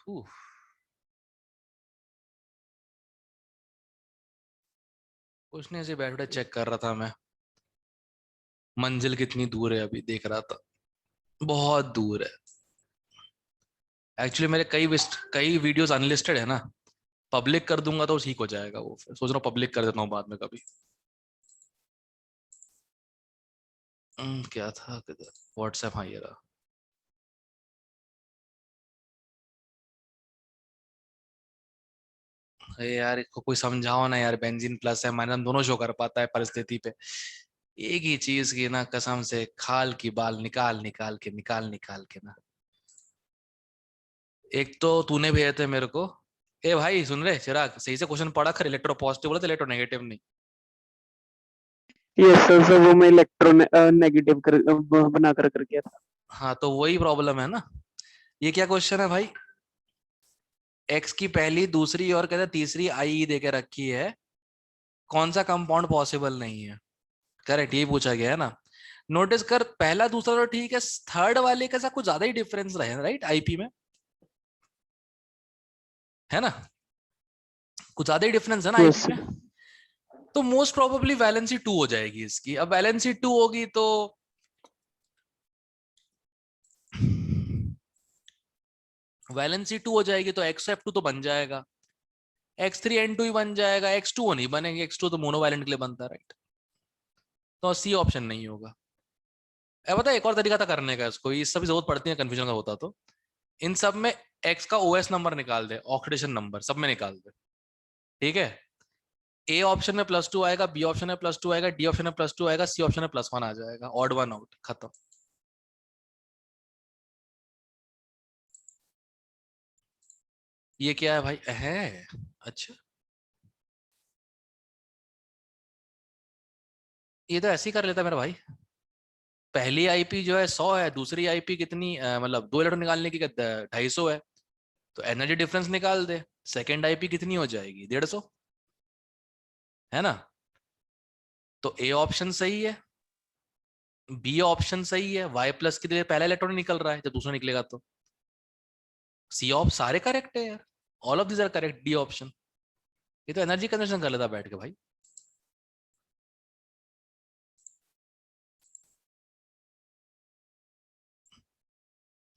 उफ, कुछ नहीं, ऐसे बैठे चेक कर रहा था मैं, मंजिल कितनी दूर है अभी देख रहा था। बहुत दूर है। एक्चुअली मेरे कई वीडियोस अनलिस्टेड है ना। पब्लिक कर दूंगा तो ठीक हो जाएगा वो, फिर सोच रहा हूँ पब्लिक कर देता हूँ बाद में कभी। क्या था किधर? व्हाट्सएप, हाँ ये रहा। अरे यार इसको कोई समझाओ ना यार, बेंजीन प्लस है माइनस दोनों शो कर पाता है परिस्थिति पे। एक ही चीज की ना, कसम से खाल की बाल निकाल निकाल के ना। एक तो तूने भेजे थे मेरे को। ए भाई सुन रहे चिराग, सही से क्वेश्चन पढ़ा कर, इलेक्ट्रो पॉजिटिव बोला था, इलेक्ट्रो नेगेटिव नहीं। यस सर सर वो मैं इलेक्ट्रॉन नेगेटिव बना कर किया था। हाँ तो वही प्रॉब्लम है ना। ये क्या क्वेश्चन है भाई? एक्स की पहली दूसरी और कहते हैं तीसरी आई दे के रखी है, कौन सा कंपाउंड पॉसिबल नहीं है? करेक्ट, ये पूछा गया है ना। नोटिस कर, पहला दूसरा तो ठीक है, थर्ड वाले का कुछ ज्यादा ही डिफरेंस रहे, राइट, आईपी में, है ना? कुछ ज्यादा ही डिफरेंस है ना यस आईपी में। सर। तो मोस्ट प्रोबेबली वैलेंसी 2 हो जाएगी इसकी। अब वैलेंसी 2 होगी तो वैलेंसी 2 हो जाएगी तो एक्स F2 तो बन जाएगा, X3N2 ही बन जाएगा, X2 नहीं बनेंगे, X2 तो मोनोवैलेंट के लिए बनता है, राइट। तो सी ऑप्शन नहीं होगा। अब बता, एक और तरीका था करने का इसको, इस सब जरूरत पड़ती है कंफ्यूजन का होता तो। इन सब में एक्स का ओएस नंबर निकाल दे, ऑक्सीडेशन नंबर सब में निकाल दे, ठीक है। ए ऑप्शन में +2 आएगा, बी ऑप्शन में +2 आएगा, डी ऑप्शन में +2 आएगा, सी ऑप्शन में +1 आ जाएगा, ऑड वन आउट, खत्म। ये क्या है भाई है? अच्छा, ये तो ऐसे ही कर लेता मेरा भाई। पहली आईपी जो है 100 है, दूसरी आईपी कितनी मतलब 2 इलेक्ट्रॉन निकालने की 250 है, तो एनर्जी डिफरेंस निकाल दे। सेकेंड आईपी कितनी हो जाएगी? 150, है ना? तो ए ऑप्शन सही है, बी ऑप्शन सही है, वाई प्लस के लिए पहला इलेक्ट्रॉन निकल रहा है, जब दूसरा निकलेगा तो सी ऑप सारे करेक्ट है यार, all of this are correct, D option. ये तो एनर्जी कंजर्वेशन कर लेता बैठ के भाई।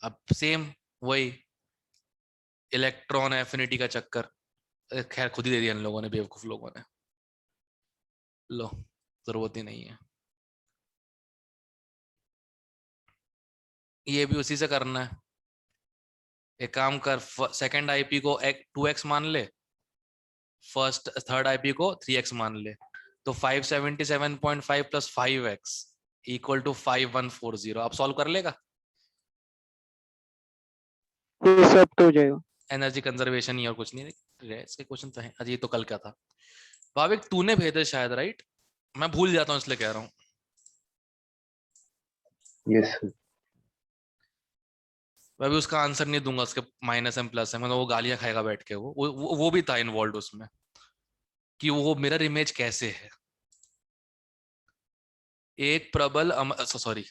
अब सेम वही इलेक्ट्रॉन एफिनिटी का चक्कर, खैर खुद ही दे दिया इन लोगों ने, बेवकूफ लोगों ने। लो, जरूरत ही नहीं है। ये भी उसी से करना है। एक काम कर, सेकंड आईपी को 2x मान ले, फर्स्ट थर्ड आईपी को 3x मान ले, तो 577.5 + 5x = 5140। आप सॉल्व कर लेगा? ये सब तो हो जाएगा। एनर्जी कंजर्वेशन ही और कुछ नहीं है इसके क्वेश्चन तो है। अजय ये तो कल क्या था? भाविक तूने भेजे शायद, राइट? मैं भूल जाता हूँ इसलिए कह रहा हूँ। Yes sir. मैं भी उसका आंसर नहीं दूंगा, उसके माइनस एम प्लस है, मतलब वो गालियां खाएगा बैठ के, वो भी था इन्वॉल्व उसमें, कि वो मिरर इमेज कैसे है। एक प्रबल sorry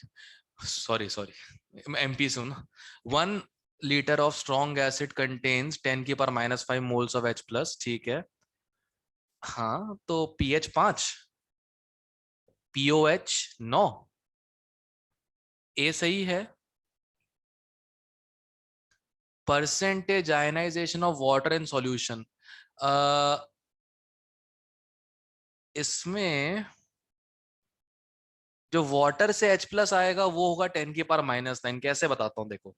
sorry sorry MP soon. 1 litre of strong acid contains 10⁻⁵ moles of H+, ठीक है। हाँ तो पीएच 5, पीओएच 9, ए सही है। Percentage ionisation of water in solution, इसमें जो वाटर से H+ आएगा वो होगा 10⁻⁹। कैसे बताता हूँ देखो,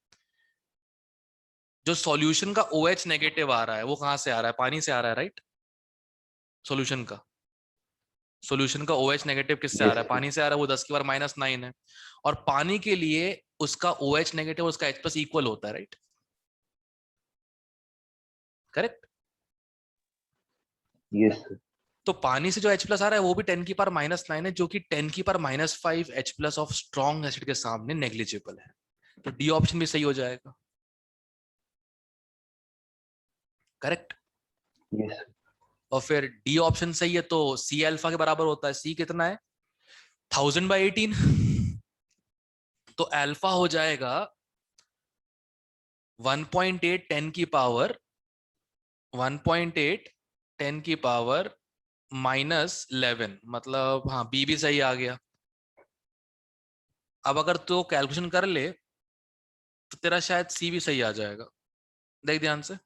जो सॉल्यूशन का OH नेगेटिव आ रहा है वो कहां से आ रहा है? पानी से आ रहा है, राइट। सॉल्यूशन का OH नेगेटिव किससे आ यस रहा है? सर। पानी से आ रहा है, वो 10⁻⁹ है। और पानी के लिए उसका OH नेगेटिव उसका H+ इक्वल होता है, राइट। करेक्ट। Yes sir. तो पानी से जो H+ आ रहा है वो भी 10⁻⁹ है, जो कि 10⁻⁵ H+ ऑफ स्ट्रॉन्ग एसिड के सामने नेग्लिजिबल है। तो डी ऑप्शन भी सही हो जाएगा, करेक्ट। Yes sir. और फिर डी ऑप्शन सही है तो सी अल्फा के बराबर होता है। सी कितना है? 1000/18। तो अल्फा हो जाएगा 1.8 10 की पावर 1.8 10 की पावर -11, मतलब हाँ बी भी सही आ गया। अब अगर तो कैलकुलेशन कर ले तो तेरा शायद सी भी सही आ जाएगा। देख ध्यान से,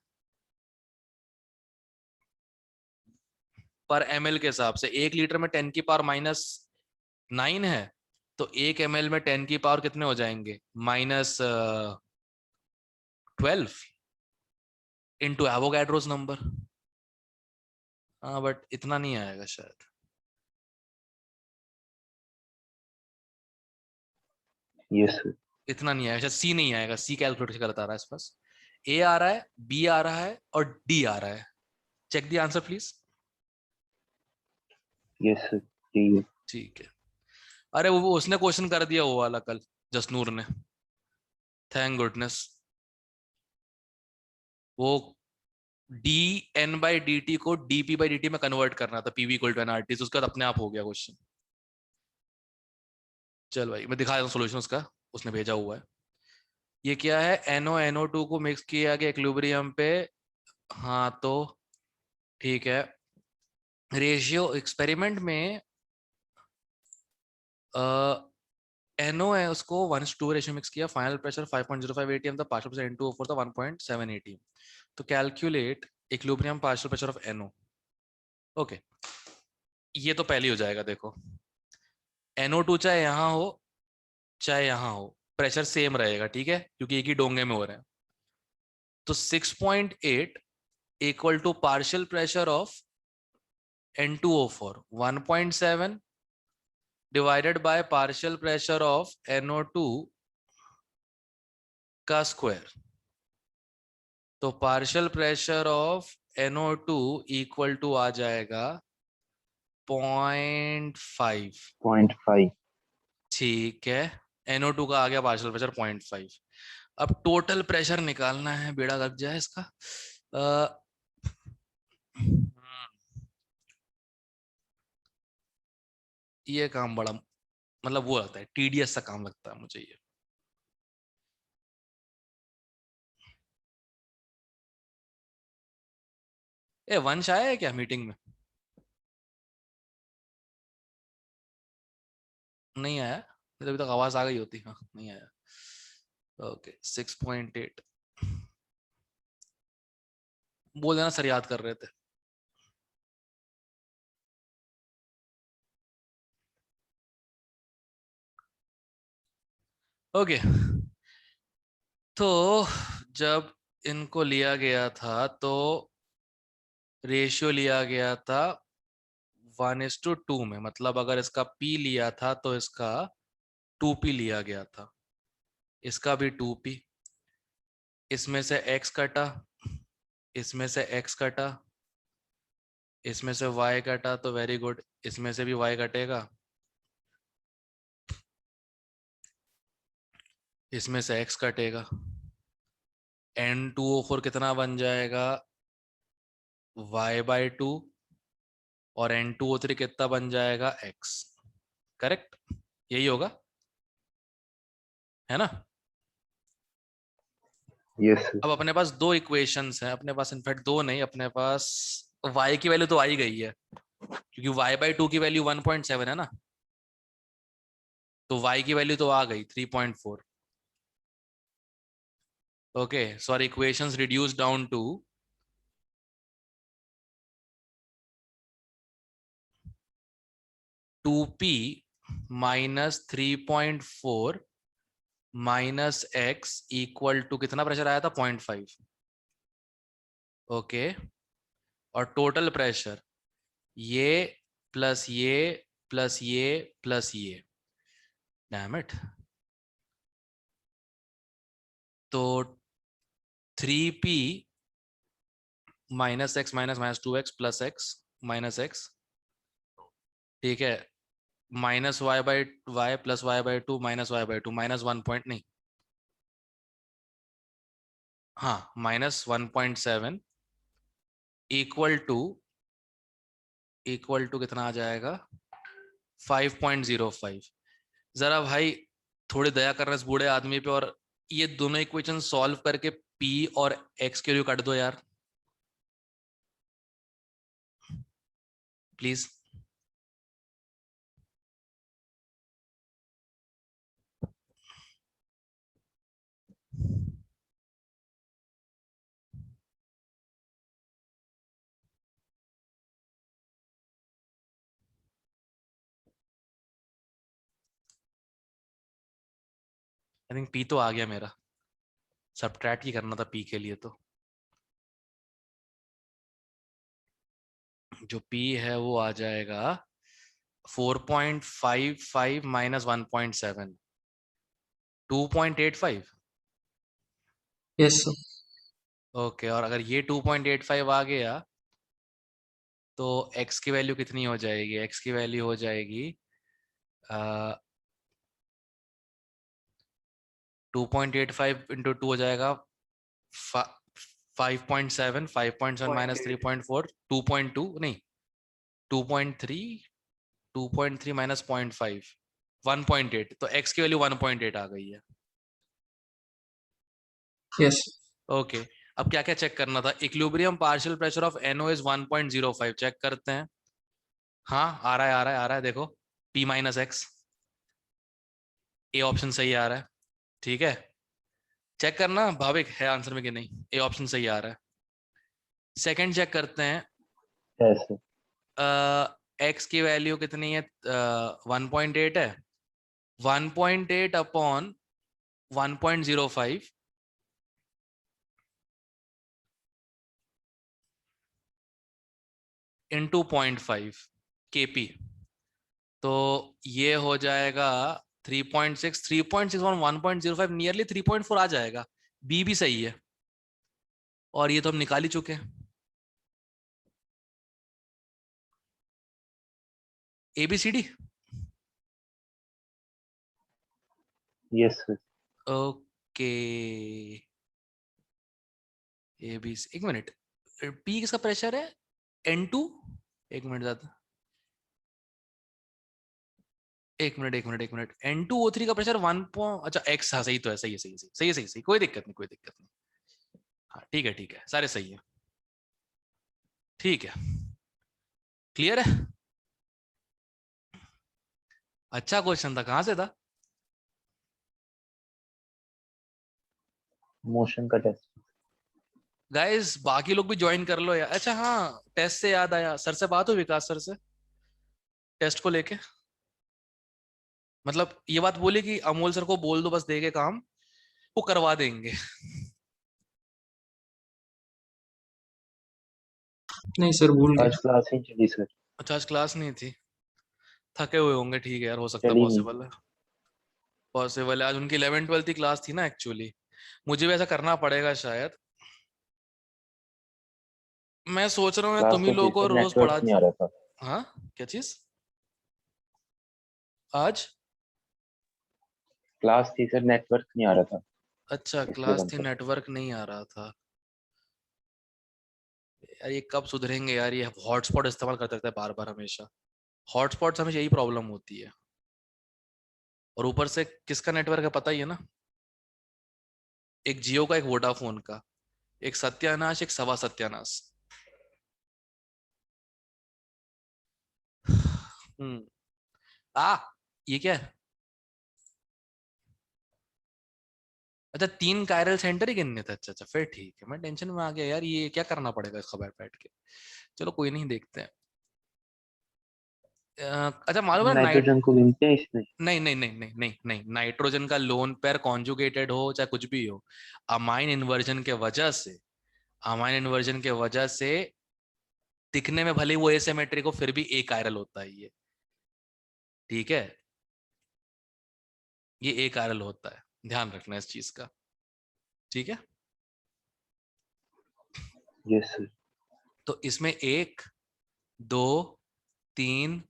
पर एमएल के हिसाब से 1 लीटर में 10 की पावर -9 है, तो 1 ml में 10 की पावर कितने हो जाएंगे, -12 इंटू एवोगैड्रोस नंबर। हाँ बट इतना नहीं आएगा शायद, Yes, sir. इतना नहीं आएगा शायद, सी नहीं आएगा, सी कैलकुलेट गलत आ रहा है इस पास। ए आ रहा है, बी आ रहा है और डी आ रहा है। Check the answer please. Yes, sir. ठीक है। ठीक है। अरे वो उसने क्वेश्चन कर दिया वो वाला कल, जसनूर ने, थैंक गुडनेस। वो D N by D T को D P by D T में कन्वर्ट करना था, PV equal to N R T, उसके बाद अपने आप हो गया क्वेश्चन। चल भाई मैं दिखा देता हूँ सोल्यूशन उसका, उसने भेजा हुआ है। ये क्या है, NO2 को मिक्स किया गया इक्विलिब्रियम पे। हाँ तो ठीक है, रेशियो एक्सपेरिमेंट में NO है, उसको 1:2 रेशियो मिक्स किया, फाइनल प्रेशर 5.05 atm था, पार्शियल प्रेशर N2O4 था 1.7 atm। तो calculate equilibrium partial pressure of NO। Okay, ये तो पहले हो जाएगा। देखो NO2 चाहे यहाँ हो चाहे यहाँ हो, प्रेशर सेम रहेगा, ठीक है, क्योंकि एक ही डोंगे में हो रहे हैं। तो 6.8 equal to partial pressure of N2O4 1.7 divided by partial pressure of NO2 का स्क्वायर। तो partial pressure of NO2 equal to आ जाएगा 0.5। 0.5। ठीक है, NO2 का आ गया पार्शियल प्रेशर 0.5। अब टोटल प्रेशर निकालना है, बेड़ा लग जाए इसका। ये काम बड़ा मतलब वो लगता है, टीडीएस सा काम लगता है मुझे ये। वंश आया है क्या मीटिंग में? नहीं आया, नहीं तो अभी तक आवाज आ गई होती। हाँ नहीं आया। ओके 6.8 बोल देना सर, याद कर रहे थे। ओके तो जब इनको लिया गया था तो रेशियो लिया गया था 1:2 में, मतलब अगर इसका P लिया था तो इसका 2P लिया गया था, इसका भी 2P। इसमें से X कटा, इसमें से X कटा, इसमें से Y कटा, तो वेरी गुड, इसमें से भी Y कटेगा, इसमें से X कटेगा। N2O4 कितना बन जाएगा, Y/2, और N2O3 कितना बन जाएगा, X। करेक्ट, यही होगा, है ना? Yes, sir. अब अपने पास दो इक्वेशंस हैं, अपने पास इनफैक्ट दो नहीं, अपने पास y की वैल्यू तो आ ही गई है, क्योंकि y/2 की वैल्यू 1.7 है ना, तो y की वैल्यू तो आ गई 3.4। Okay so our equations reduce down to 2p minus 3.4 minus x equal to कितना प्रेशर आया था, 0.5। ओके, और टोटल प्रेशर ये प्लस ये प्लस ये प्लस ये, डैम इट। तो 3p minus x minus -2x plus x minus x, ठीक है, -y/y plus y/2 -y/2 -1 point नहीं, हाँ -1.7 इक्वल टू कितना आ जाएगा, 5.05। जरा भाई थोड़ी दया करना इस बूढ़े आदमी पे, और ये दोनों इक्वेशन सॉल्व करके P और X के लिए काट दो यार प्लीज। आई थिंक P तो आ गया मेरा, सबट्रैक्ट ही करना था P के लिए, तो जो P है वो आ जाएगा 4.55 माइनस 1.7, 2.85। Yes sir. ओके, और अगर ये 2.85 आ गया तो x की वैल्यू कितनी हो जाएगी? x की वैल्यू हो जाएगी 2.85 इंटू 2 हो जाएगा 5.7, 5.7 माइनस 3.4, 2.2 नहीं 2.3, 2.3 माइनस 0.5, 1.8। तो x की वैल्यू 1.8 आ गई है। यस ओके, अब क्या क्या चेक करना था? Equilibrium partial pressure of NO is 1.05, check करते हैं। हाँ आ रहा है, आ रहा है, आ रहा है, देखो P minus x, A option सही आ रहा है। ठीक है, चेक करना भाविक है आंसर में कि नहीं, ए ऑप्शन सही आ रहा है। सेकंड चेक करते हैं, yes sir, एक्स की वैल्यू कितनी है? 1.8 है, 1.8 अपॉन 1.05 इंटू 0.5 kp, तो ये हो जाएगा 3.6, 3.6 और 1.05 नियरली 3.4 आ जाएगा। बी भी सही है, और ये तो हम निकाल ही चुके हैं। ABCD। yes sir, okay, ABC, एक मिनट, P किसका प्रेशर है? N2, एक मिनट ज्यादा, एक मिनट N2O3 का प्रेशर 1 अच्छा X, हाँ सही तो है, सही है, सही है, सही है, सही है, सही, कोई दिक्कत नहीं, कोई दिक्कत नहीं। हाँ ठीक है, ठीक है, सारे सही है, ठीक है, क्लियर है। अच्छा क्वेश्चन था, कहाँ से था? मोशन का टेस्ट। गाइस बाकी लोग भी ज्वाइन कर लो यार। अच्छा हाँ, टेस्ट से याद आया, सर से बात हुई विकास सर से टेस्ट को लेके? मतलब ये बात बोली कि अमोल सर को बोल दो बस दे के काम, वो करवा देंगे। नहीं सर, भूल गए। आज क्लास ही चली सर, अच्छा आज क्लास नहीं थी, थके हुए होंगे, ठीक है यार, हो सकता है, चली नहीं। पॉसिबल है, पॉसिबल है। आज उनकी 11th 12th की क्लास थी ना एक्चुअली, मुझे भी ऐसा करना पड़ेगा शायद। मैं सोच रहा हूँ यार, क्लास तुम ही तो थी लोगों को सर, रोज नेटवर्क पढ़ा। नहीं आ रहा था। हाँ क्या चीज? आज क्लास थी सर, नेटवर्क नहीं आ रहा था, अच्छा इसलिए क्लास बंद थी, कर। नेटवर्क नहीं आ रहा था यार। ये कब सुधरेंगे यार, ये हॉटस्पॉट इस्तेमाल करते रहता है बार बार हमेशा, हॉटस्पॉट से हमेशा यही प्रॉब्लम होती है। और ऊपर से किसका नेटवर्क है पता ही है ना, एक जियो का, एक वोडाफोन का, एक सत्यानाश, एक सवा सत्यानाश। आ ये क्या है? अच्छा 3 कायरल सेंटर ही गिनने थे, अच्छा अच्छा फिर ठीक है, मैं टेंशन में आ गया यार, ये क्या करना पड़ेगा इसका बैठ बैठ के। चलो कोई नहीं, देखते हैं। अच्छा मालूम है नाइट, नाइट्रोजन को गिनते हैं इसमें। नहीं नहीं नहीं नहीं नहीं नहीं, नाइट्रोजन का लोन पेयर कॉन्जुगेटेड हो चाहे कुछ भी हो, अमाइन इन्वर्जन के वजह से, अमाइन इन्वर्जन के वजह से दिखने में भले ही वो एसिमेट्रिक हो, फिर भी एक कायरल होता है ये, ठीक है, ये एक कायरल होता है, ध्यान रखना इस चीज का, ठीक है। यस सर, तो इसमें 1, 2, 3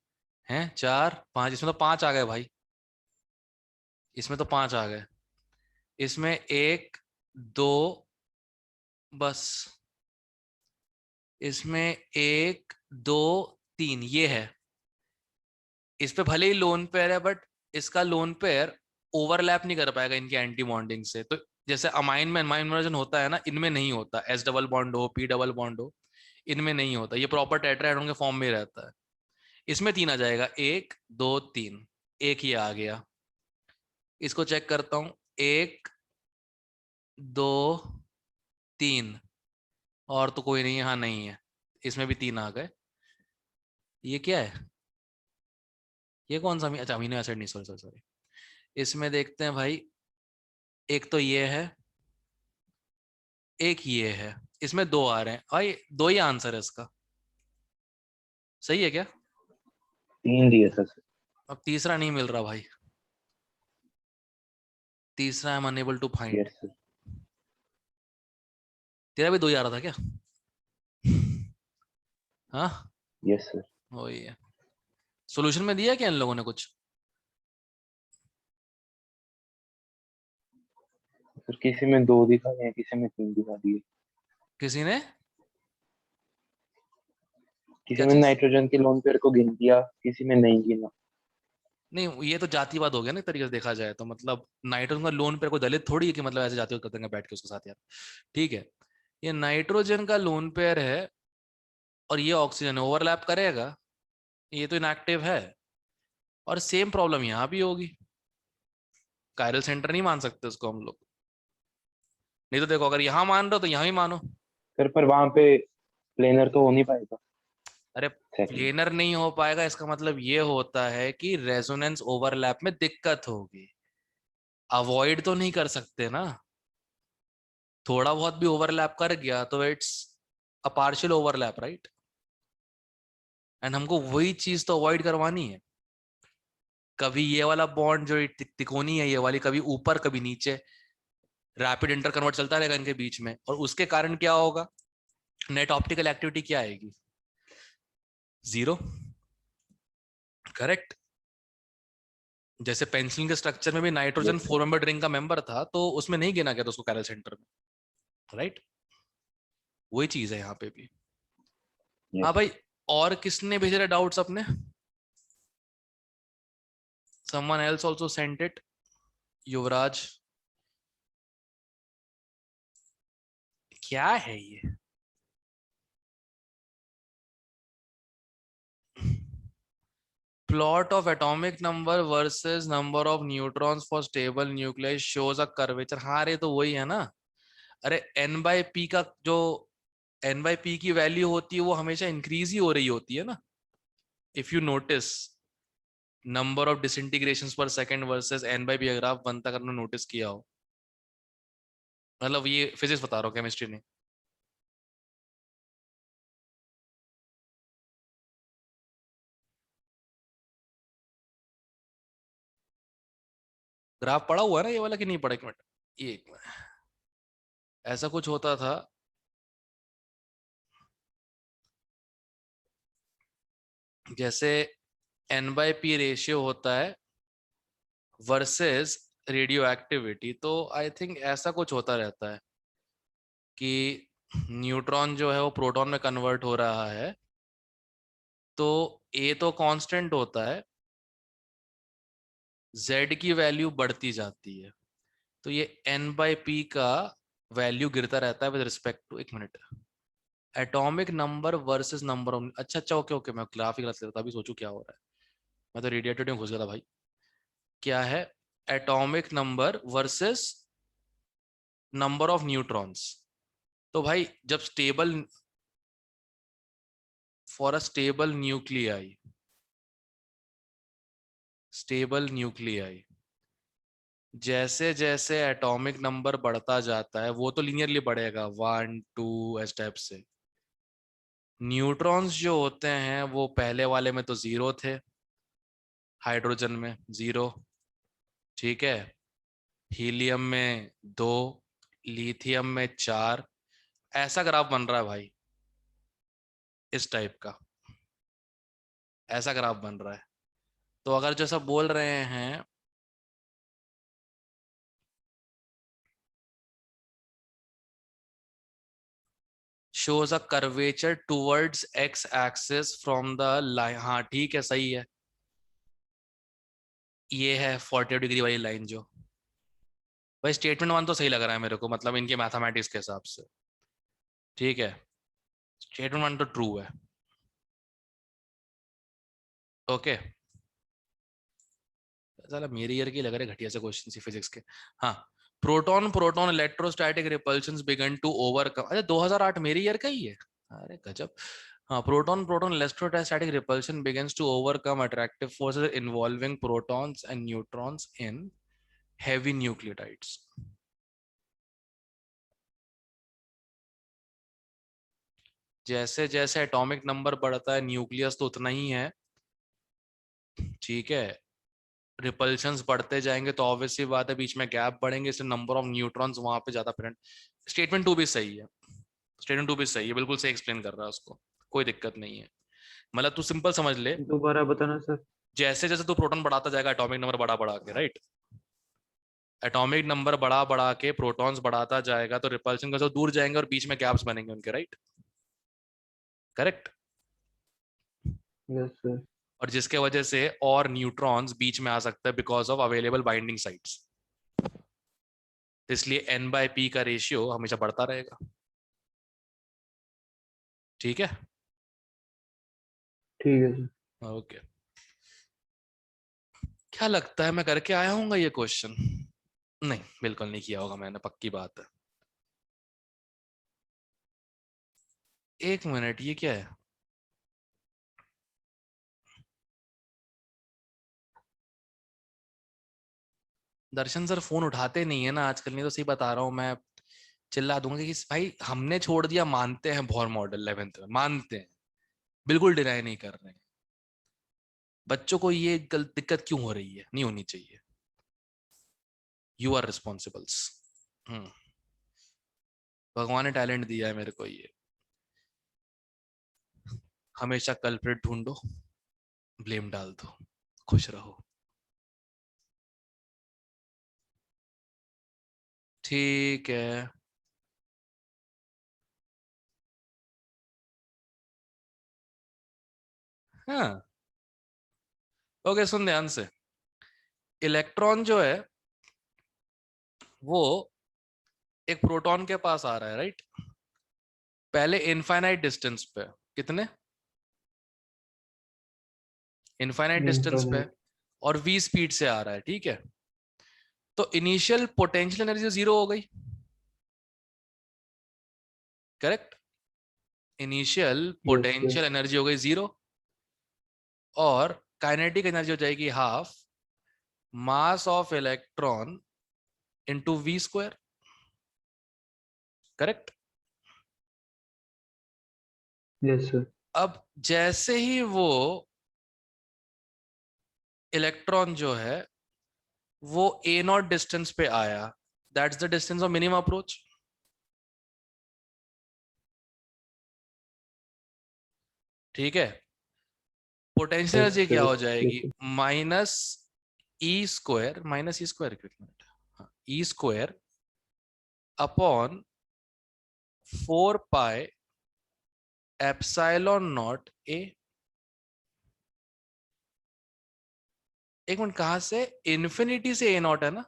हैं, 4, 5, इसमें तो 5 आ गए भाई, इसमें तो 5 आ गए, इसमें 1, 2, बस, इसमें 1, 2, 3 ये है। इस पे भले ही लोन पेयर है, बट इसका लोन पेयर ओवरलैप नहीं कर पाएगा इनके एंटी बॉन्डिंग से, तो जैसे अमाइन में अमाइन इन्वर्जन होता है ना, इनमें नहीं होता। एस डबल बॉन्ड हो, पी डबल बॉन्ड हो, इनमें नहीं होता। ये प्रॉपर टेट्राहेड्रॉन के फॉर्म में ही रहता है। इसमें 3 आ जाएगा, 1 2 3। एक ही आ गया। इसको चेक करता हूं, 1 2 3, और तो कोई नहीं, यहाँ नहीं है। इसमें भी 3 आ गए। ये क्या है? ये कौन सा अच्छा अमीनो एसिड नहीं, सॉरी सॉरी सॉरी। इसमें देखते हैं भाई, एक तो ये है, एक ये है। इसमें 2 आ रहे हैं भाई, 2 ही आंसर है इसका। सही है क्या? 3 दिए था सर। अब तीसरा नहीं मिल रहा भाई। तीसरा I am unable to find. Yes sir. तेरा भी 2 ही आ रहा था क्या? हाँ, यस सर। वही है। सॉल्यूशन में दिया क्या इन लोगों ने कुछ? सर किसी में 2 दिखा दिए, किसी में 3 दिखा दिए। किसी ने किसी क्या में चीज? नाइट्रोजन के लोन पेयर को गिन दिया, किसी में नहीं गिना। नहीं, ये तो जातिवाद हो गया ना एक तरीके से देखा जाए तो। मतलब नाइट्रोजन का लोन पे कोई दलित थोड़ी है कि मतलब ऐसे जातिवाद कर देंगे बैठ के उसके साथ यार। ठीक है, ये नाइट्रोजन का लोन पेयर है और ये ऑक्सीजन ओवरलैप करेगा, ये तो इनएक्टिव है। और सेम प्रॉब्लम यहाँ भी होगी। कायरल सेंटर नहीं मान सकते उसको हम लोग। नहीं तो देखो, अगर यहाँ मान रहे हो तो यहाँ भी मानो। सर पर वहां पे प्लेनर तो हो नहीं पाएगा। अरे सेकंड। प्लेनर नहीं हो पाएगा, इसका मतलब ये होता है कि रेजोनेंस ओवरलैप में दिक्कत होगी। अवॉइड तो नहीं कर सकते ना। थोड़ा बहुत भी ओवरलैप कर गया तो it's a partial overlap, right? And हमको वही चीज तो अवॉइड करवानी है। कभी ये वाला बॉन्ड जो तिकोनी है, ये वाली कभी ऊपर कभी नीचे, रैपिड इंटर कन्वर्ट चलता रहेगा इनके बीच में, और उसके कारण क्या होगा? नेट ऑप्टिकल एक्टिविटी क्या आएगी? 0। करेक्ट। जैसे पेंसिलिन के स्ट्रक्चर में भी नाइट्रोजन यस 4 मेंबर रिंग का मेंबर था, तो उसमें नहीं गिना गया था उसको कैरल सेंटर में, राइट? वही चीज है यहाँ पे भी। सर। हाँ यस। भाई, और किसने भेजे रहे डाउट्स अपने? someone else also sent it. युवराज, क्या है ये? plot of atomic number versus number of neutrons for stable nuclei shows a curvature। हाँ रे, तो वही है ना। अरे n by p का जो n by p की वैल्यू होती है वो हमेशा इंक्रीज ही हो रही होती है ना। If you notice, number of disintegrations per second versus n by p अगर आप बनता करना नोटिस किया हो, मतलब ये फिजिक्स बता रहा हूँ, केमिस्ट्री नहीं। ग्राफ पड़ा हुआ है ना ये वाला कि नहीं पड़ा? एक मिनट, ये एक मिनट। ऐसा कुछ होता था, जैसे n by p रेशियो होता है वर्सेस रेडियो एक्टिविटी, तो आई थिंक ऐसा कुछ होता रहता है कि न्यूट्रॉन जो है वो प्रोटॉन में कन्वर्ट हो रहा है, तो a तो कांस्टेंट होता है, z की वैल्यू बढ़ती जाती है। तो ये n by p का वैल्यू गिरता रहता है विद रिस्पेक्ट टू, एक minute, atomic number versus number of, अच्छा अच्छा ओके ओके, मैं ग्राफ ही गलत लेता था, अभी सोचू क्या हो रहा है। मैं तो रेडिएटेड में घुस गया था भाई। क्या है? Atomic number versus number of neutrons. तो भाई जब stable, for a stable nuclei, stable nuclei, जैसे जैसे एटॉमिक नंबर बढ़ता जाता है, वो तो लीनियरली बढ़ेगा 1 2 इस टाइप से। न्यूट्रॉन्स जो होते हैं वो पहले वाले में तो 0 थे, हाइड्रोजन में 0, ठीक है, हीलियम में 2, लिथियम में 4। ऐसा ग्राफ बन रहा है भाई, इस टाइप का ऐसा ग्राफ बन रहा है। तो अगर जो सब बोल रहे हैं, shows a curvature towards x axis from the line, हाँ ठीक है, सही है। ये है 40 डिग्री वाली लाइन जो, भाई स्टेटमेंट 1 तो सही लग रहा है मेरे को, मतलब इनके मैथमेटिक्स के हिसाब से। ठीक है, स्टेटमेंट 1 तो ट्रू है। ओके, साला मेरे ईयर की लग रहे घटिया से क्वेश्चन सी फिजिक्स के। हाँ, proton proton electrostatic repulsions begin to overcome, अरे 2008 मेरी ईयर का ही है। अरे गजब। हाँ, proton proton electrostatic repulsion begins to overcome attractive forces involving protons and neutrons in heavy nucleotides. जैसे जैसे एटॉमिक नंबर बढ़ता है, न्यूक्लियस तो उतना ही है, ठीक है। रिपल्शंस बढ़ते जाएंगे तो ऑब्वियसली बात है बीच में गैप बढ़ेंगे, इसलिए नंबर ऑफ न्यूट्रॉन्स वहां पे ज्यादा प्रेजेंट। स्टेटमेंट 2 भी सही है, स्टेटमेंट 2 भी सही है, बिल्कुल सही एक्सप्लेन कर रहा है उसको, कोई दिक्कत नहीं है। मतलब तू सिंपल समझ ले, दोबारा बताना सर। जैसे जैसे तू प्रोटॉन बढ़ाता जाएगा एटॉमिक नंबर बढ़ा बढ़ा के, राइट, एटॉमिक नंबर बढ़ा बढ़ा के प्रोटॉन्स बढ़ाता जाएगा तो रिपल्शन का दूर जाएंगे और बीच में गैप्स बनेंगे उनके, राइट, करेक्ट। Yes sir. और जिसके वजह से और न्यूट्रॉन्स बीच में आ सकते हैं because of available binding sites, इसलिए n/p का रेशियो हमेशा बढ़ता रहेगा। ठीक है, ठीक है सर। ओके। क्या लगता है मैं करके आया हूँ ये क्वेश्चन? नहीं, बिल्कुल नहीं किया होगा मैंने, पक्की बात है। एक मिनट, ये क्या है? दर्शन सर फोन उठाते नहीं है ना आजकल, नहीं तो सही बता रहा हूँ मैं, चिल्ला दूंगा कि भाई हमने छोड़ दिया, मानते हैं भॉर मॉडल 11th में, मानते हैं, बिल्कुल डिनाई नहीं कर रहे हैं। बच्चों को ये दिक्कत क्यों हो रही है? नहीं होनी चाहिए। You are responsibles. भगवान ने टैलेंट दिया है मेरे को, ये हमेशा कल्प्रिट ढूंढो, ब्लेम डाल दो, खुश रहो। ठीक है, हाँ। ओके, सुन ध्यान से। इलेक्ट्रॉन जो है वो एक प्रोटॉन के पास आ रहा है, राइट, पहले इनफाइनाइट डिस्टेंस पे। कितने? इनफाइनाइट डिस्टेंस पे, इनफाइनाइट। और v स्पीड से आ रहा है, ठीक है। तो इनिशियल पोटेंशियल एनर्जी जीरो हो गई, correct. Initial yes sir. Potential energy हो गई जीरो, और काइनेटिक एनर्जी हो जाएगी half mass of electron into v square, correct. Yes sir. अब जैसे ही वो इलेक्ट्रॉन जो है वो ए नॉट डिस्टेंस पे आया, that's the distance of minimum approach, ठीक है। पोटेंशियल यस एनर्जी क्या सर। हो यस जाएगी? Sir. Minus E square, minus E square कितना, E square upon 4 pi epsilon naught A. एक मिनट, कहां से? इन्फिनिटी से ए नॉट है ना,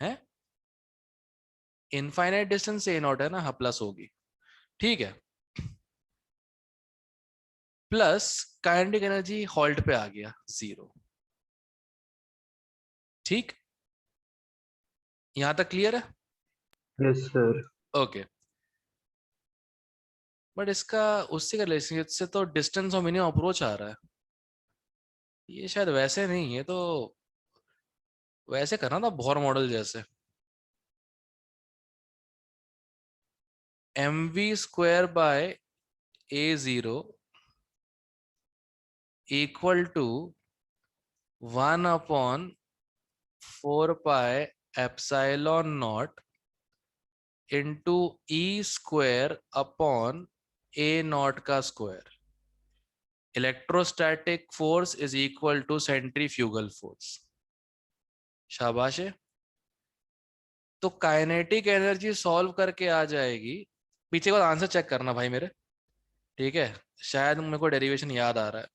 है इनफाइनाइट डिस्टेंस से ए नॉट है ना, हाँ प्लस होगी, ठीक है। प्लस काइनेटिक एनर्जी हॉल्ट पे आ गया जीरो, ठीक, यहां तक क्लियर है? Yes sir. ओके। बट इसका उससे का रिलेशन, इससे तो डिस्टेंस और मिनिमम अप्रोच आ रहा है, ये शायद वैसे नहीं है, तो वैसे करना था बोर मॉडल जैसे, mv square by A zero equal to 1/4 pi epsilon naught into E square upon A naught का square. Electrostatic force is equal to centrifugal force. शाबाश है। तो काइनेटिक एनर्जी सॉल्व करके आ जाएगी, पीछे का आंसर चेक करना भाई मेरे, ठीक है, शायद मेरे को डेरिवेशन याद आ रहा है।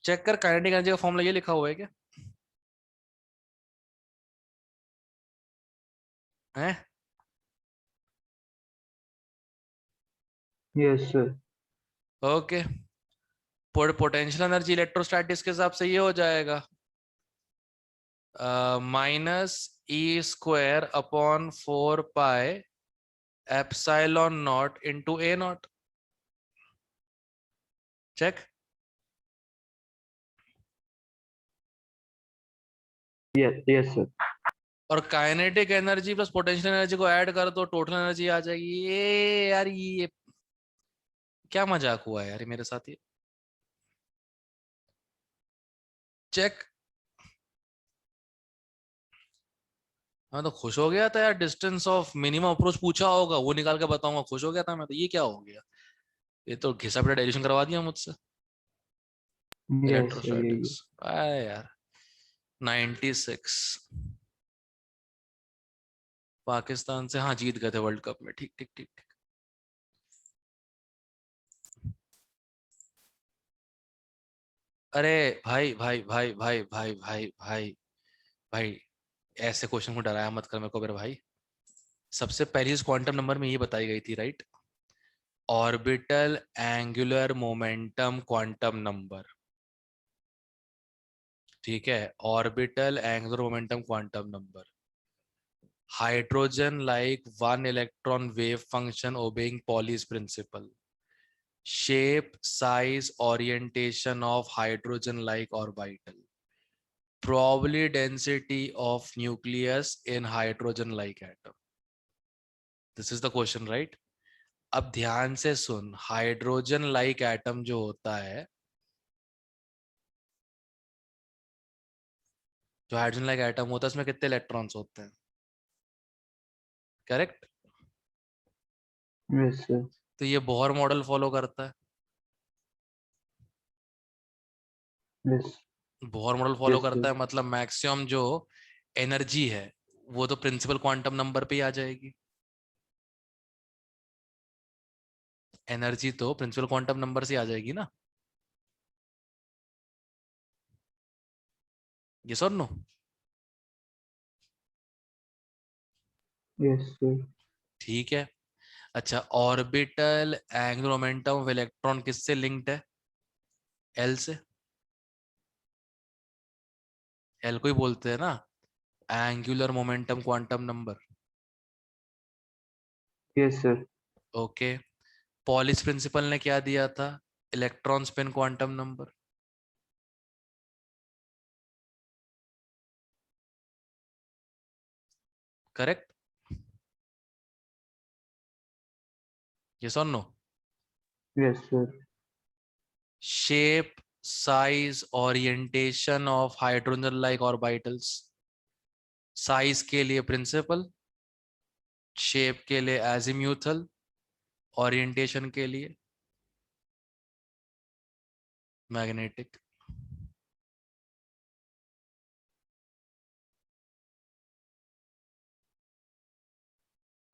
चेक कर काइनेटिक एनर्जी का फॉर्मूला ये लिखा हुआ है क्या? है? Yes sir. Okay, potential energy electrostatics के हिसाब से ये हो जाएगा -E² upon 4 pi epsilon naught into A naught. Check. Yes sir. और kinetic energy plus potential energy को ऐड कर दो, टोटल एनर्जी आ जाएगी। ये यार ये क्या मजाक हुआ है यार ये मेरे साथ ये। चेक। मैं तो खुश हो गया था यार, डिस्टेंस ऑफ मिनिमम अप्रोच पूछा होगा वो निकाल के बताऊंगा, खुश हो गया था मैं तो। ये क्या हो गया? ये तो घिसा पिटा डेरिवेशन करवा दिया मुझसे। यस सर यही इलेक्ट्रोस्टैटिक्स आए यार। 96 पाकिस्तान से, हाँ जीत गए थे वर्ल्ड कप में। ठीक ठीक ठीक ठीक। अरे भाई भाई भाई भाई भाई भाई भाई भाई, ऐसे क्वेश्चन को डराया मत कर मेरे को मेरे भाई। सबसे पहली इस क्वांटम नंबर में ये बताई गई थी, right? Orbital angular momentum quantum number. ठीक है, orbital angular momentum quantum number. Hydrogen like 1 electron wave function obeying Pauli's principle. Shape size orientation of hydrogen like orbital. probability density of nucleus in hydrogen like atom. This is the question, right? अब ध्यान से सुन, hydrogen like atom जो होता है, जो hydrogen like atom होता है उसमें कितने इलेक्ट्रॉन्स होते हैं? करेक्ट। Yes sir. तो ये बोहर मॉडल फॉलो करता है। Yes Bohr model follow yes करता सर। है मतलब मैक्सिमम जो एनर्जी है वो तो प्रिंसिपल क्वांटम नंबर पे ही आ जाएगी। एनर्जी तो प्रिंसिपल क्वांटम नंबर से आ जाएगी ना। ये सर नो। Yes sir. ठीक है। अच्छा, orbital angular momentum of electron किससे लिंक्ड है? एल से। एल को ही बोलते हैं ना angular momentum quantum number. Yes sir. Okay, Pauli's principle ने क्या दिया था? Electron spin quantum number. Correct. Yes और no? Yes sir. Shape size orientation of hydrogen like orbitals. Size के लिए प्रिंसिपल, शेप के लिए एजिम्यूथल, ओरिएंटेशन के लिए magnetic.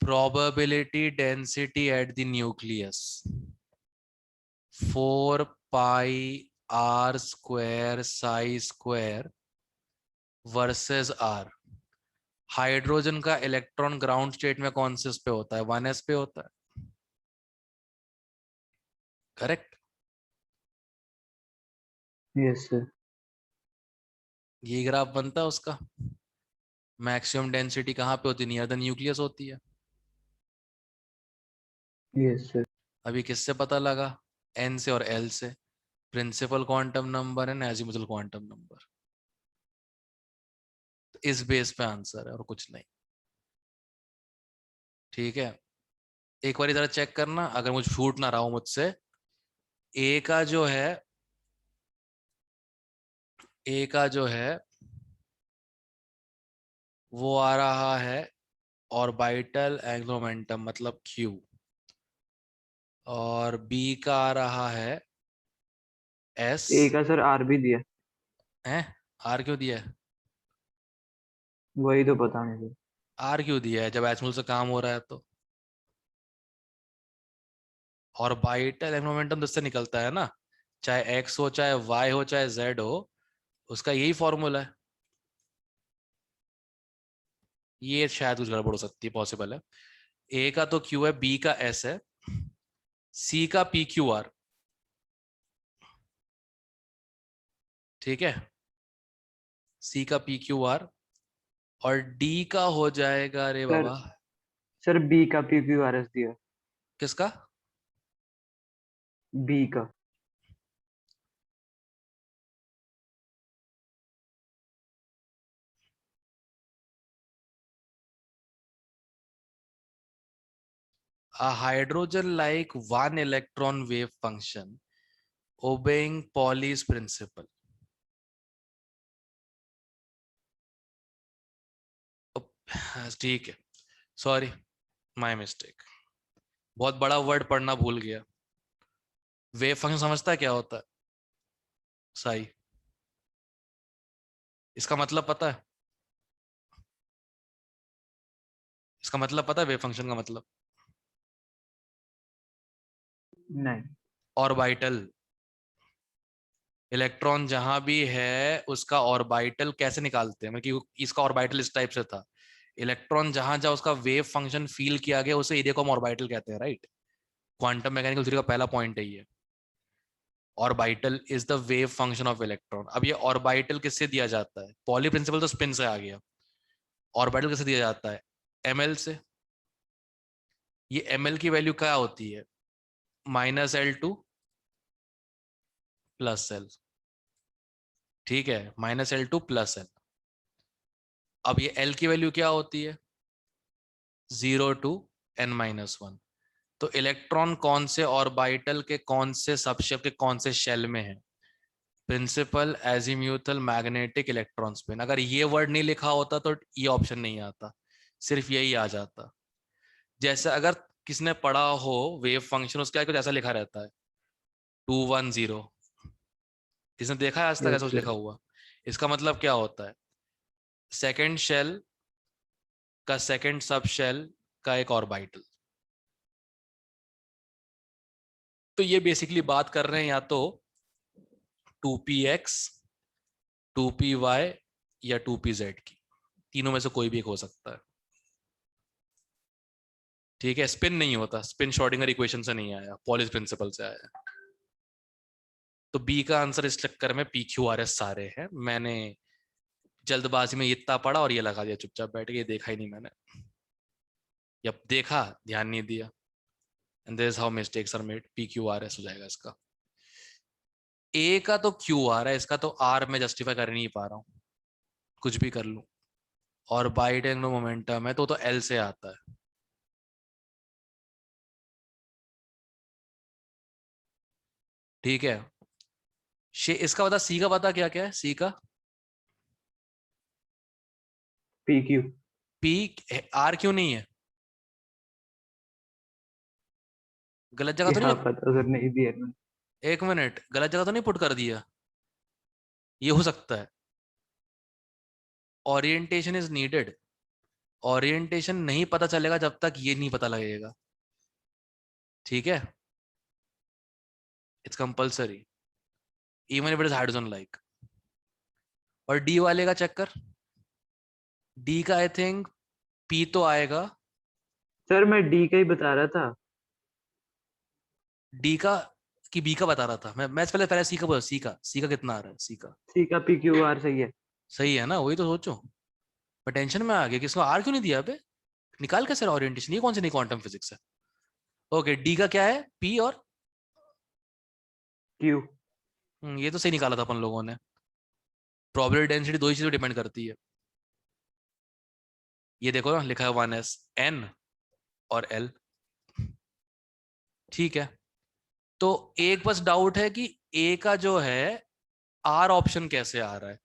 probability density at the nucleus 4 pi r square psi square versus r। Hydrogen का electron ground state में कौन से पे होता है? 1s पे होता है। करेक्ट। Yes sir. ये ग्राफ बनता है उसका। मैक्सिमम डेंसिटी कहाँ पे होती है? नियर द न्यूक्लियस होती है। Yes sir. अभी किससे पता लगा? n से और l से। Principal quantum number and azimuthal quantum number. इस बेस पे आंसर है और कुछ नहीं। ठीक है, एक बार जरा चेक करना अगर मुझे छूट ना रहा हो मुझसे। ए का जो है, ए का जो है वो आ रहा है ऑर्बिटल एंगुलर मोमेंटम मतलब q, और बी का आ रहा है s। ए का सर आर भी दिया। है? आर क्यों दिया है? वही तो पता नहीं सर। आर क्यों दिया है जब एचमोल से काम हो रहा है तो? ऑर्बिटल एंगुलर मोमेंटम जिससे निकलता है ना, चाहे एक्स हो, चाहे वाई हो, चाहे जेड हो, उसका यही फॉर्मूला है। ये शायद कुछ गड़बड़ हो सकती है, पॉसिबल है। ए का तो क्यू है, बी का एस है, सी का पी क्यू आर, ठीक है, सी का पी क्यू आर, और डी का हो जाएगा, अरे सर बाबा, सर बी का PQRS दिया। किसका? बी का। A hydrogen like one electron wave function obeying Pauli's principle. ठीक है, सॉरी, माय मिस्टेक, बहुत बड़ा वर्ड पढ़ना भूल गया। वेव फंक्शन समझता है क्या होता है साई? इसका मतलब पता है? इसका मतलब पता है वेव फंक्शन का मतलब? नहीं। ऑर्बिटल। इलेक्ट्रॉन जहां भी है उसका ऑर्बिटल कैसे निकालते हैं, मतलब कि इसका ऑर्बिटल इस टाइप से था, इलेक्ट्रॉन जहां जहां उसका वेव फंक्शन फील किया गया उसे एरिया को हम ऑर्बिटल कहते हैं, राइट? क्वांटम मैकेनिकल थ्योरी का पहला पॉइंट है ये, orbital is the wave function of electron. अब ये ऑर्बिटल किससे दिया जाता है? पॉली प्रिंसिपल तो स्पिन से आ गया, ऑर्बिटल किससे दिया जाता है? एमएल से। ये एमएल की वैल्यू क्या होती है? -L2 + L, ठीक है, -L2 + L। अब ये L की वैल्यू क्या होती है? 0 to n-1। तो इलेक्ट्रॉन कौन से ऑर्बिटल के कौन से सबशेल के कौन से शेल में है? Principal, azimuthal, magnetic, electron spin. अगर ये वर्ड नहीं लिखा होता तो ये ऑप्शन नहीं आता, सिर्फ यही आ जाता। जैसे अगर किसने पढ़ा हो वेव फंक्शन, उसके आगे कुछ ऐसा लिखा रहता है 210, किसने देखा है आज तक ऐसा यस कुछ सर। लिखा हुआ? इसका मतलब क्या होता है? सेकेंड शेल का सेकेंड सब शेल का एक ऑर्बिटल। तो ये बेसिकली बात कर रहे हैं या तो 2px, 2py या 2pz की, तीनों में से कोई भी एक हो सकता है, ठीक है। स्पिन नहीं होता, स्पिन श्रोडिंगर इक्वेशन से नहीं आया, पॉलिस प्रिंसिपल से आया। तो बी का आंसर इस चक्कर में PQRS सारे हैं। मैंने जल्दबाजी में इतना पढ़ा और ये लगा दिया, चुपचाप बैठ के, ये देखा ही नहीं मैंने, जब देखा ध्यान नहीं दिया, and this how mistakes are made. PQRS हो जाएगा इसका। ए का तो क्यू आ रहा है, इसका तो आर में जस्टिफाई कर नहीं पा रहा हूँ, कुछ भी कर लूं। और बाइट एंगुलर मोमेंटम है तो एल से आता है, ठीक है। इसका पता, सी का पता क्या क्या है? सी का PQ। पी, आर क्यों नहीं है? गलत जगह तो क्या नहीं? पता सर, नहीं दिया मैंने। एक मिनट, गलत जगह तो नहीं पुट कर दिया? ये हो सकता है। Orientation is needed. ओरिएंटेशन नहीं पता चलेगा जब तक ये नहीं पता लगेगा, ठीक है। It's compulsory even if it is hydrogen like. और डी वाले का चक्कर, डी का आई थिंक पी तो आएगा। सर मैं डी का ही बता रहा था। डी का कि बी का बता रहा था मैं पहले पहले सी का बोला, सी का कितना आ रहा है? सी का सी का PQR सही है। सही है ना? वही तो सोचो, पर टेंशन में आ गया कि इसको आर क्यों नहीं दिया बे। निकाल कैसे ओरिएंटेशन, ये कौन सी नई क्वांटम फिजिक्स है? ओके, डी का क्या है? पी और Q। ये तो सही निकाला था अपन लोगों ने। प्रोबेबिलिटी डेंसिटी दो ही चीजों डिपेंड करती है, ये देखो ना, लिखा है 1s, n और l, ठीक है। तो एक बस डाउट है कि ए का जो है आर ऑप्शन कैसे आ रहा है।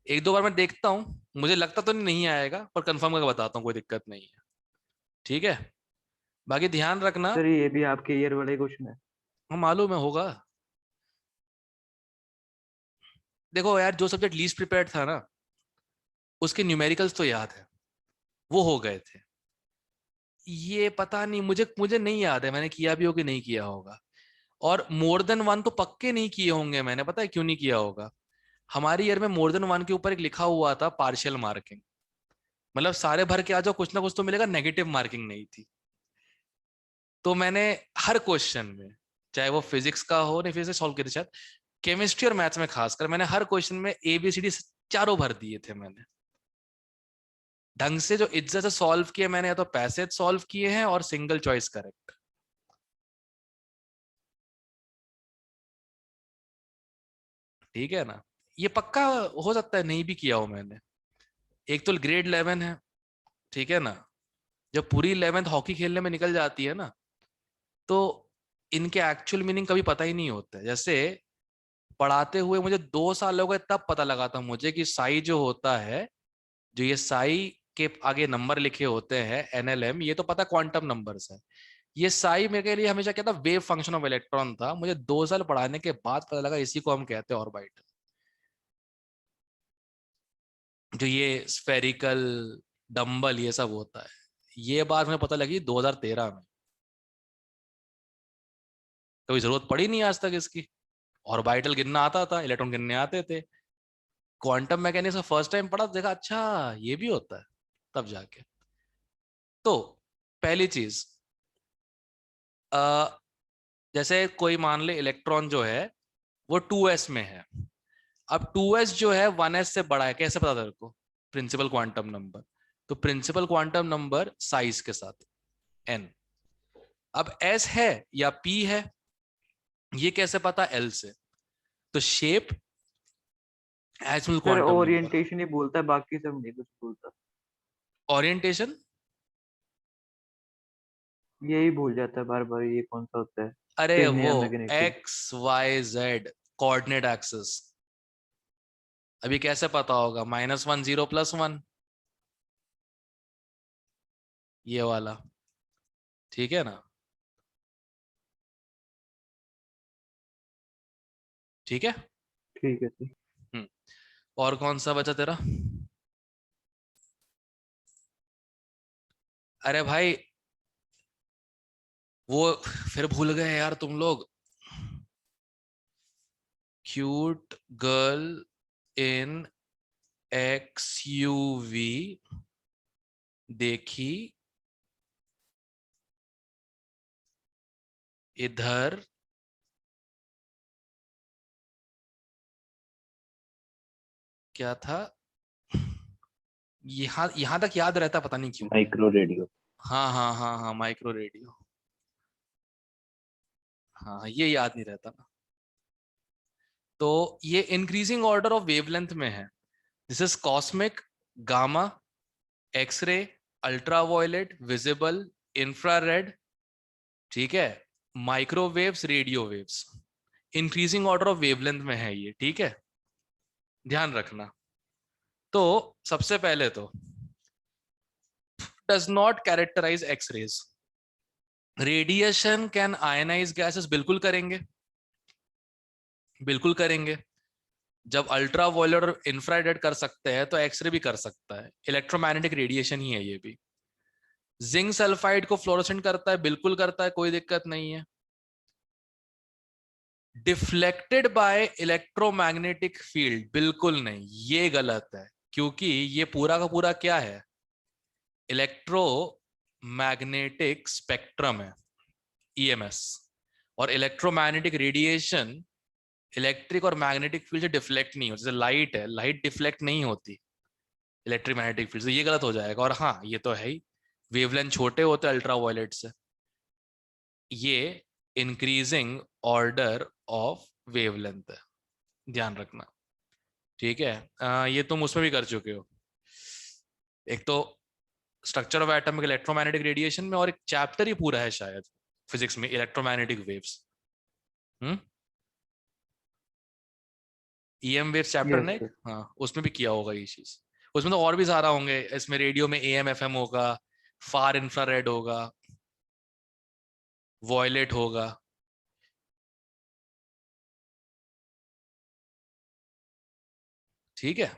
एक दो बार मैं देखता हूँ, मुझे लगता तो नहीं आएगा, पर कंफर्म करके बताता हूँ, कोई दिक्कत नहीं है, ठीक है। बाकी ध्यान रखना, सर ये भी आपके ईयर वाले क्वेश्चन है। हम मालूम है होगा। देखो यार, जो सब्जेक्ट लीस्ट प्रिपेयर्ड था ना, उसके न्यूमेरिकल्स तो याद है, वो हो गए थे। ये पता नहीं, मुझे मुझे नहीं याद है मैंने किया भी हो कि नहीं किया होगा। और मोर देन वन तो पक्के नहीं किए होंगे मैंने, पता है क्यों नहीं किया होगा? हमारी ईयर में मोर देन वन के ऊपर एक लिखा हुआ था पार्शियल मार्किंग, मतलब सारे भर के आ जाओ कुछ ना कुछ तो मिलेगा, नेगेटिव मार्किंग नहीं थी। तो मैंने हर क्वेश्चन में, चाहे वो फिजिक्स का हो, नहीं फिजिक्स सॉल्व किया था शायद, केमिस्ट्री और मैथ्स में खासकर, मैंने हर क्वेश्चन में ABCD चारों भर दिए थे मैंने। ढंग से जो इज्जत से सॉल्व किए मैंने, या तो पैसेज सॉल्व किए हैं और सिंगल चॉइस करेक्ट। ठीक है ना? ये पक्का हो सकता है नहीं भी किया हो मैंने। एक तो ग्रेड 11 है, ठीक है ना, जब पूरी 11th हॉकी खेलने में निकल जाती है ना, तो इनके एक्चुअल मीनिंग कभी पता ही नहीं होता है। जैसे पढ़ाते हुए मुझे 2 साल हो गए, तब पता लगा था मुझे कि साई जो होता है, जो ये साई के आगे नंबर लिखे होते हैं NLM, ये तो पता क्वांटम नंबर्स है। ये साई मेरे लिए हमेशा क्या था, वेव फंक्शन ऑफ इलेक्ट्रॉन था। मुझे 2 साल पढ़ाने के बाद पता लगा इसी को हम कहते हैं ऑर्बिटल। जो ये स्फेरिकल डंबल ये सब होता है, ये बात मुझे पता लगी 2013 में। कभी जरूरत पड़ी नहीं आज तक इसकी। ऑर्बिटल गिनना आता था, इलेक्ट्रॉन गिनने आते थे। क्वांटम मैकेनिक्स का फर्स्ट टाइम पढ़ा तो देखा अच्छा ये भी होता है, तब जाके। तो पहली चीज, जैसे कोई मान ले इलेक्ट्रॉन जो है वो 2s में है। अब 2s जो है 1s से बड़ा है, कैसे पता तेरे को? Principal quantum number. तो प्रिंसिपल क्वांटम नंबर साइज के साथ n। अब s है या p है, ये कैसे पता? l से। तो shape as sir quantum number. Orientation ही बोलता है, बाकी सब नहीं कुछ बोलता। ओरिएंटेशन यही भूल जाता है बार बार, ये कौन सा होता है। अरे स्पिन वो या मैग्नेटिक। XYZ coordinate axis. अभी कैसे पता होगा? -1 0 +1, ये वाला। ठीक है ना? ठीक है। ठीक है सर। और कौन सा बचा तेरा? अरे भाई वो फिर भूल गए यार तुम लोग। क्यूट गर्ल इन XUV देखी इधर, क्या था? यहाँ यहाँ तक याद रहता, पता नहीं क्यों। Micro radio. हाँ हाँ हाँ हाँ, माइक्रो रेडियो। हाँ ये याद नहीं रहता ना। तो ये इंक्रीजिंग ऑर्डर ऑफ वेवलेंथ में है। This is cosmic, gamma, X-ray, ultraviolet, visible, infrared, ठीक है, microwaves, radio waves. Increasing order of wavelength में है ये, ठीक है, ध्यान रखना। तो सबसे पहले तो does not characterise X-rays. Radiation can ionise gases, बिल्कुल करेंगे, बिल्कुल करेंगे। जब अल्ट्रा वायलेट और इंफ्रारेड कर सकते हैं तो एक्सरे भी कर सकता है, इलेक्ट्रोमैग्नेटिक रेडिएशन ही है ये भी। जिंक सल्फाइड को फ्लोरोसेंट करता है, बिल्कुल करता है, कोई दिक्कत नहीं है। डिफ्लेक्टेड बाय इलेक्ट्रोमैग्नेटिक फील्ड, बिल्कुल नहीं, ये गलत है। क्योंकि ये पूरा का पूरा क्या है? इलेक्ट्रोमैग्नेटिक स्पेक्ट्रम है, EMS। और इलेक्ट्रोमैग्नेटिक रेडिएशन इलेक्ट्रिक और मैग्नेटिक फील्ड से डिफ्लेक्ट नहीं होती। जैसे लाइट है, लाइट डिफ्लेक्ट नहीं होती इलेक्ट्रिक मैग्नेटिक फील्ड से, ये गलत हो जाएगा। और हाँ ये तो है ही, वेवलेंथ छोटे होते हैं अल्ट्रा वायलेट से। ये इंक्रीजिंग ऑर्डर ऑफ वेवलेंथ है, ध्यान रखना। ठीक है। ये तुम उसमें भी कर चुके हो, एक तो structure of atomic electromagnetic radiation में, और एक चैप्टर ही पूरा है शायद फिजिक्स में, electromagnetic waves. EM waves chapter yes ने, सर। हाँ उसमें भी किया होगा ये चीज। उसमें तो और भी सारा होंगे, इसमें रेडियो में AM FM होगा, फार इंफ्रारेड होगा, वॉयलेट होगा। ठीक है।